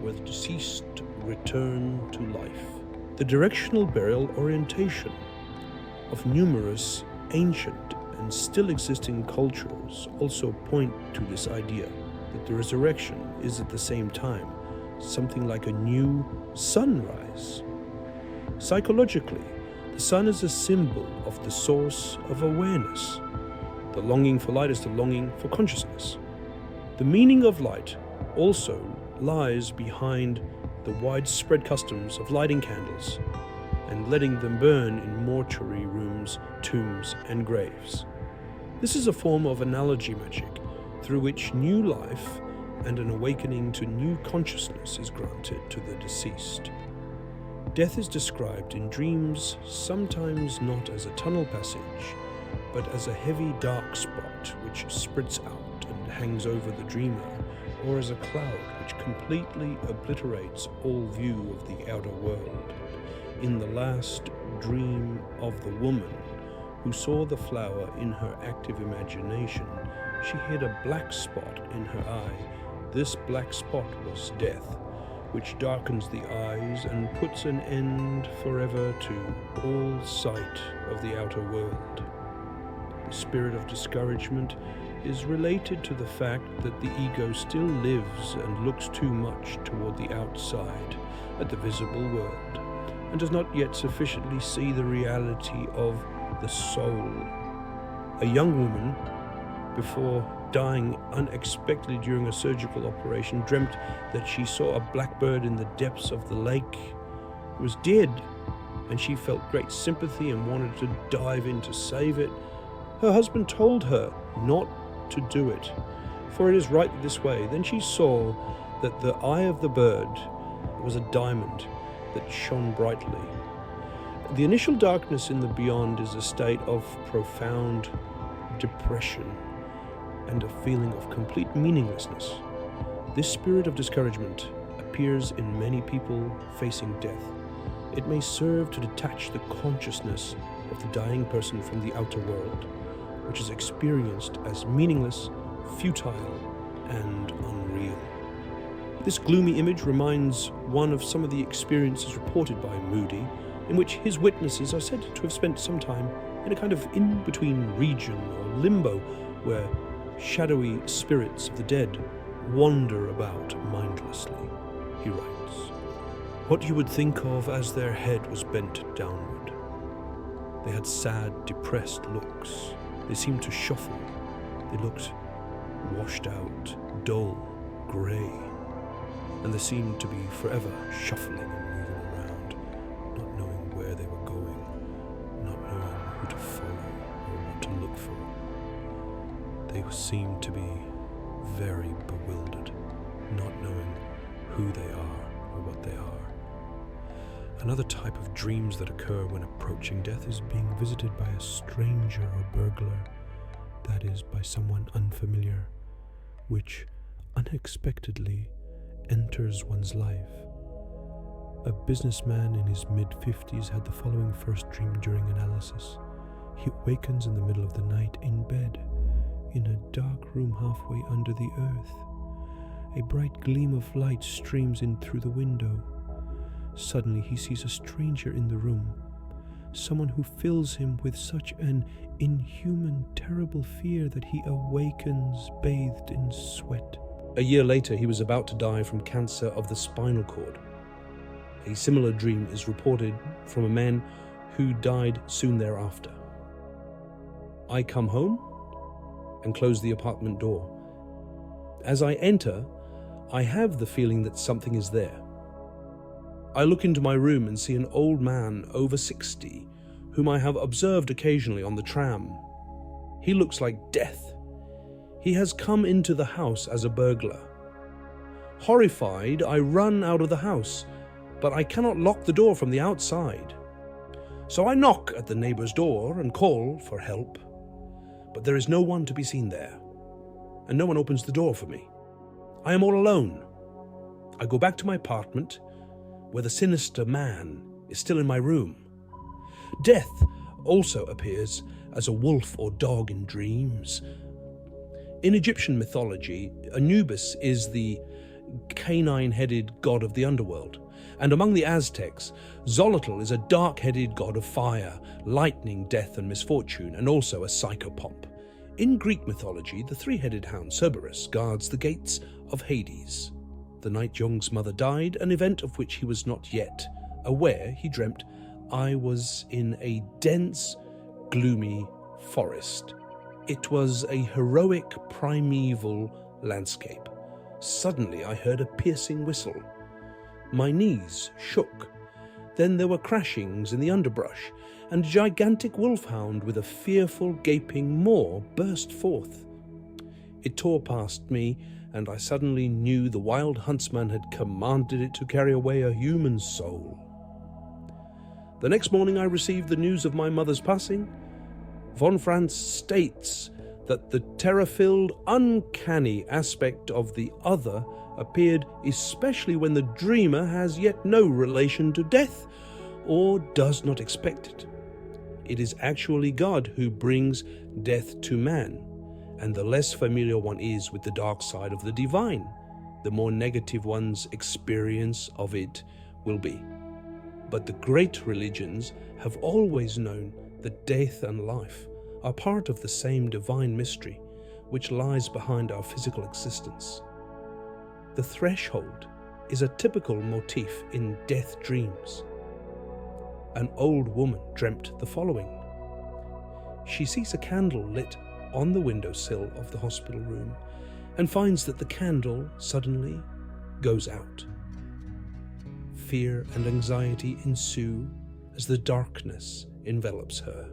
where the deceased return to life. The directional burial orientation of numerous ancient and still existing cultures also point to this idea that the resurrection is at the same time something like a new sunrise. Psychologically, the sun is a symbol of the source of awareness. The longing for light is the longing for consciousness. The meaning of light also lies behind the widespread customs of lighting candles and letting them burn in mortuary rooms, tombs, and graves. This is a form of analogy magic through which new life and an awakening to new consciousness is granted to the deceased. Death is described in dreams sometimes not as a tunnel passage, but as a heavy dark spot which spreads out and hangs over the dreamer, or as a cloud which completely obliterates all view of the outer world. In the last dream of the woman who saw the flower in her active imagination, she had a black spot in her eye. This black spot was death, which darkens the eyes and puts an end forever to all sight of the outer world. The spirit of discouragement is related to the fact that the ego still lives and looks too much toward the outside, at the visible world, and does not yet sufficiently see the reality of the soul. A young woman, before dying unexpectedly during a surgical operation, dreamt that she saw a blackbird in the depths of the lake. It was dead, and she felt great sympathy and wanted to dive in to save it. Her husband told her not to do it, for it is right this way. Then she saw that the eye of the bird was a diamond that shone brightly. The initial darkness in the beyond is a state of profound depression and a feeling of complete meaninglessness. This spirit of discouragement appears in many people facing death. It may serve to detach the consciousness of the dying person from the outer world, which is experienced as meaningless, futile, and unreal. This gloomy image reminds one of some of the experiences reported by Moody, in which his witnesses are said to have spent some time in a kind of in-between region or limbo, where shadowy spirits of the dead wander about mindlessly. He writes, "What you would think of as their head was bent downward. They had sad, depressed looks. They seemed to shuffle. They looked washed out, dull, grey, and they seemed to be forever shuffling and moving around, not knowing where they were going, not knowing who to follow or what to look for. They seemed to be very bewildered, not knowing who they are or what they are." Another type of dreams that occur when approaching death is being visited by a stranger or burglar, that is, by someone unfamiliar, which unexpectedly enters one's life. A businessman in his mid-50s had the following first dream during analysis. He awakens in the middle of the night in bed, in a dark room halfway under the earth. A bright gleam of light streams in through the window. Suddenly he sees a stranger in the room, someone who fills him with such an inhuman, terrible fear that he awakens bathed in sweat. A year later, he was about to die from cancer of the spinal cord. A similar dream is reported from a man who died soon thereafter. "I come home and close the apartment door. As I enter, I have the feeling that something is there. I look into my room and see an old man over 60, whom I have observed occasionally on the tram. He looks like death. He has come into the house as a burglar. Horrified, I run out of the house, but I cannot lock the door from the outside. So I knock at the neighbor's door and call for help, but there is no one to be seen there, and no one opens the door for me. I am all alone. I go back to my apartment, where the sinister man is still in my room. Death also appears as a wolf or dog in dreams. In Egyptian mythology, Anubis is the canine-headed god of the underworld, and among the Aztecs, Xolotl is a dark-headed god of fire, lightning, death and misfortune, and also a psychopomp. In Greek mythology, the three-headed hound Cerberus guards the gates of Hades. The night Jung's mother died, an event of which he was not yet aware, he dreamt, "I was in a dense, gloomy forest. It was a heroic, primeval landscape. Suddenly I heard a piercing whistle. My knees shook. Then there were crashings in the underbrush, and a gigantic wolfhound with a fearful gaping maw burst forth. It tore past me, and I suddenly knew the wild huntsman had commanded it to carry away a human soul. The next morning I received the news of my mother's passing. Von Franz states that the terror-filled, uncanny aspect of the other appeared especially when the dreamer has yet no relation to death or does not expect it. It is actually God who brings death to man, and the less familiar one is with the dark side of the divine, the more negative one's experience of it will be. But the great religions have always known that death and life are part of the same divine mystery which lies behind our physical existence. The threshold is a typical motif in death dreams. An old woman dreamt the following. She sees a candle lit on the windowsill of the hospital room and finds that the candle suddenly goes out. Fear and anxiety ensue as the darkness envelops her.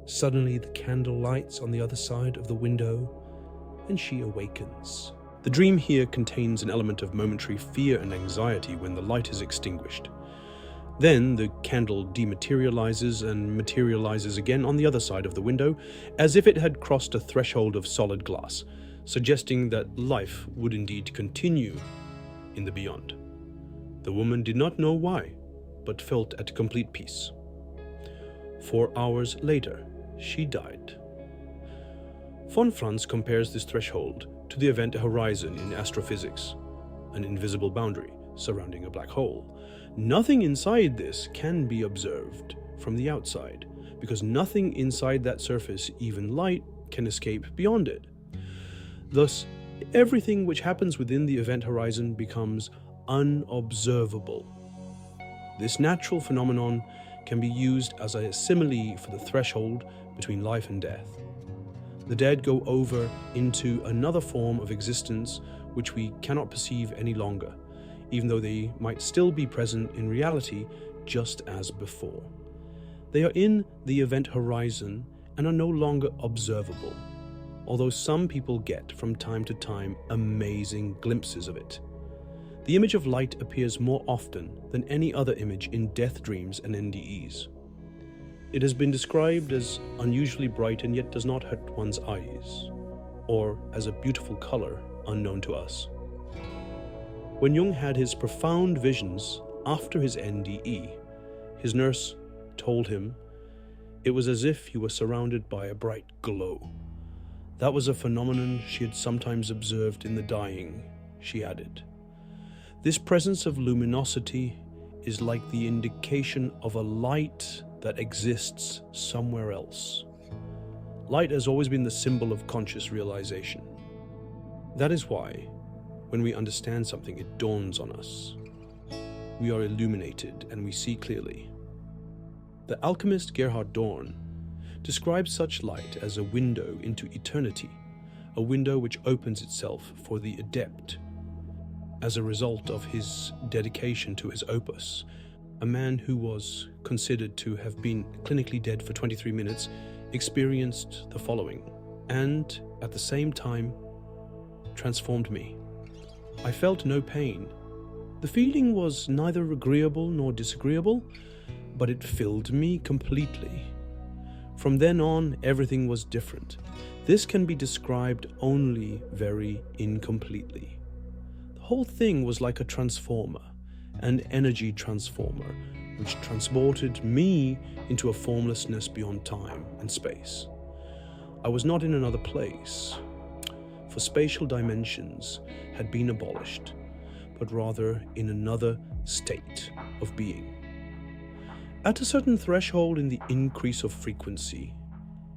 Suddenly the candle lights on the other side of the window and she awakens. The dream here contains an element of momentary fear and anxiety when the light is extinguished. Then the candle dematerializes and materializes again on the other side of the window, as if it had crossed a threshold of solid glass, suggesting that life would indeed continue in the beyond. The woman did not know why, but felt at complete peace. 4 hours later, she died. Von Franz compares this threshold to the event horizon in astrophysics, an invisible boundary surrounding a black hole. Nothing inside this can be observed from the outside, because nothing inside that surface, even light, can escape beyond it. Thus, everything which happens within the event horizon becomes unobservable. This natural phenomenon can be used as a simile for the threshold between life and death. The dead go over into another form of existence which we cannot perceive any longer, even though they might still be present in reality just as before. They are in the event horizon and are no longer observable, although some people get from time to time amazing glimpses of it. The image of light appears more often than any other image in death dreams and NDEs. It has been described as unusually bright and yet does not hurt one's eyes, or as a beautiful color unknown to us. When Jung had his profound visions after his NDE, his nurse told him it was as if he was surrounded by a bright glow. That was a phenomenon she had sometimes observed in the dying, she added. This presence of luminosity is like the indication of a light that exists somewhere else. Light has always been the symbol of conscious realization. That is why, when we understand something, it dawns on us. We are illuminated and we see clearly. The alchemist Gerhard Dorn describes such light as a window into eternity, a window which opens itself for the adept. As a result of his dedication to his opus, a man who was considered to have been clinically dead for 23 minutes experienced the following, and at the same time transformed me. I felt no pain. The feeling was neither agreeable nor disagreeable, but it filled me completely. From then on, everything was different. This can be described only very incompletely. The whole thing was like a transformer, an energy transformer, which transported me into a formlessness beyond time and space. I was not in another place, for spatial dimensions had been abolished, but rather in another state of being. At a certain threshold in the increase of frequency,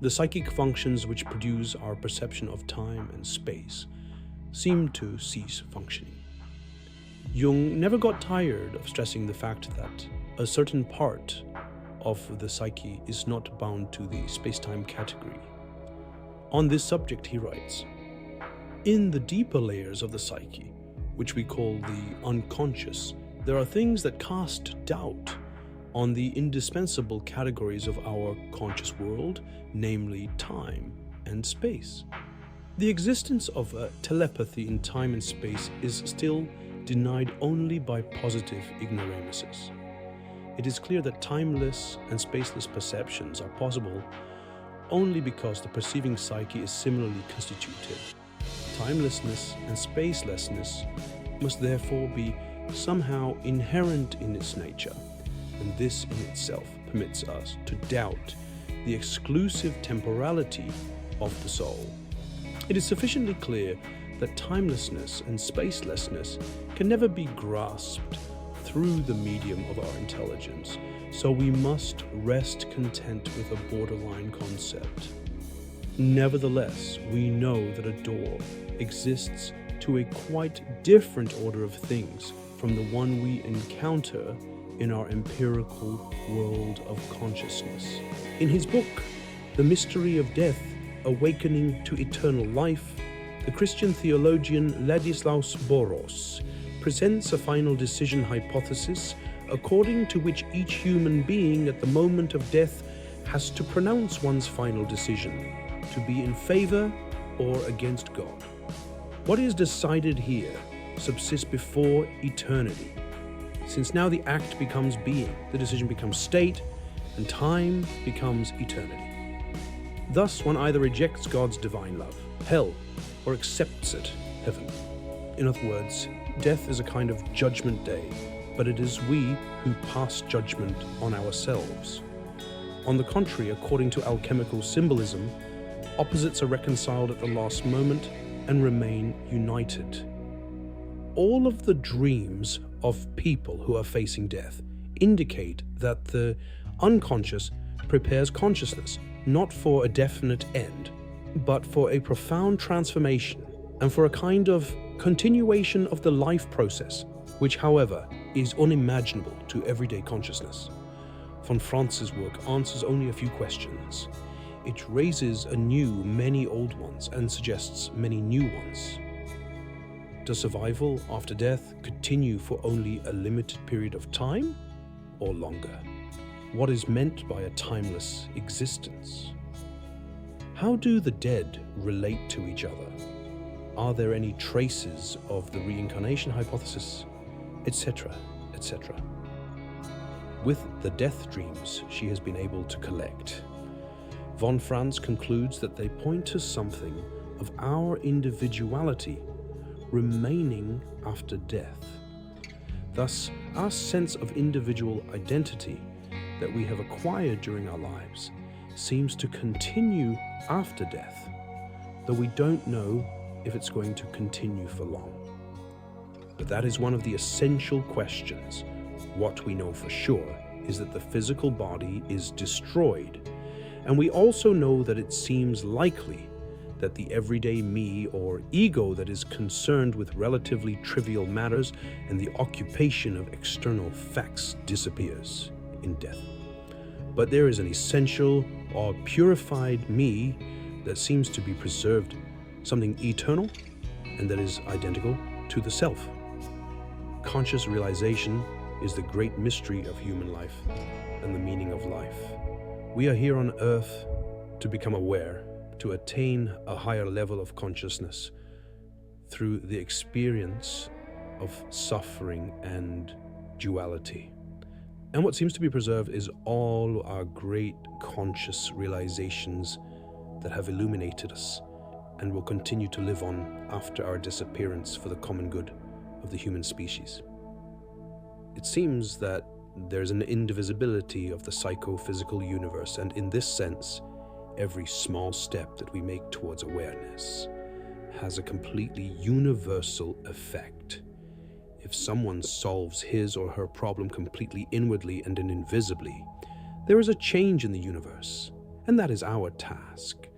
the psychic functions which produce our perception of time and space seem to cease functioning. Jung never got tired of stressing the fact that a certain part of the psyche is not bound to the space-time category. On this subject, he writes, "In the deeper layers of the psyche, which we call the unconscious, There are things that cast doubt on the indispensable categories of our conscious world, namely time and space. The existence of telepathy in time and space is still denied only by positive ignoramuses. It is clear that timeless and spaceless perceptions are possible only because the perceiving psyche is similarly constituted. Timelessness and spacelessness must therefore be somehow inherent in its nature, and this in itself permits us to doubt the exclusive temporality of the soul. It is sufficiently clear that timelessness and spacelessness can never be grasped through the medium of our intelligence, so we must rest content with a borderline concept. Nevertheless, we know that a door exists to a quite different order of things from the one we encounter in our empirical world of consciousness. In his book, The Mystery of Death, Awakening to Eternal Life, the Christian theologian Ladislaus Boros presents a final decision hypothesis according to which each human being at the moment of death has to pronounce one's final decision, to be in favor or against God. What is decided here subsists before eternity. Since now the act becomes being, the decision becomes state, and time becomes eternity. Thus, one either rejects God's divine love, hell, or accepts it, heaven. In other words, death is a kind of judgment day, but it is we who pass judgment on ourselves. On the contrary, according to alchemical symbolism, opposites are reconciled at the last moment and remain united. All of the dreams of people who are facing death indicate that the unconscious prepares consciousness not for a definite end, but for a profound transformation and for a kind of continuation of the life process, which, however, is unimaginable to everyday consciousness. Von Franz's work answers only a few questions. It raises anew many old ones and suggests many new ones. Does survival after death continue for only a limited period of time or longer? What is meant by a timeless existence? How do the dead relate to each other? Are there any traces of the reincarnation hypothesis, etc., etc.? With the death dreams she has been able to collect, von Franz concludes that they point to something of our individuality remaining after death. Thus, our sense of individual identity that we have acquired during our lives seems to continue after death, though we don't know if it's going to continue for long. But that is one of the essential questions. What we know for sure is that the physical body is destroyed, and we also know that it seems likely that the everyday me or ego that is concerned with relatively trivial matters and the occupation of external facts disappears in death. But there is an essential or purified me that seems to be preserved, something eternal and that is identical to the self. Conscious realization is the great mystery of human life and the meaning of life. We are here on earth to become aware, to attain a higher level of consciousness through the experience of suffering and duality. And what seems to be preserved is all our great conscious realizations that have illuminated us and will continue to live on after our disappearance for the common good of the human species. It seems that there's an indivisibility of the psychophysical universe, and in this sense, every small step that we make towards awareness has a completely universal effect. If someone solves his or her problem completely inwardly and invisibly, there is a change in the universe, and that is our task.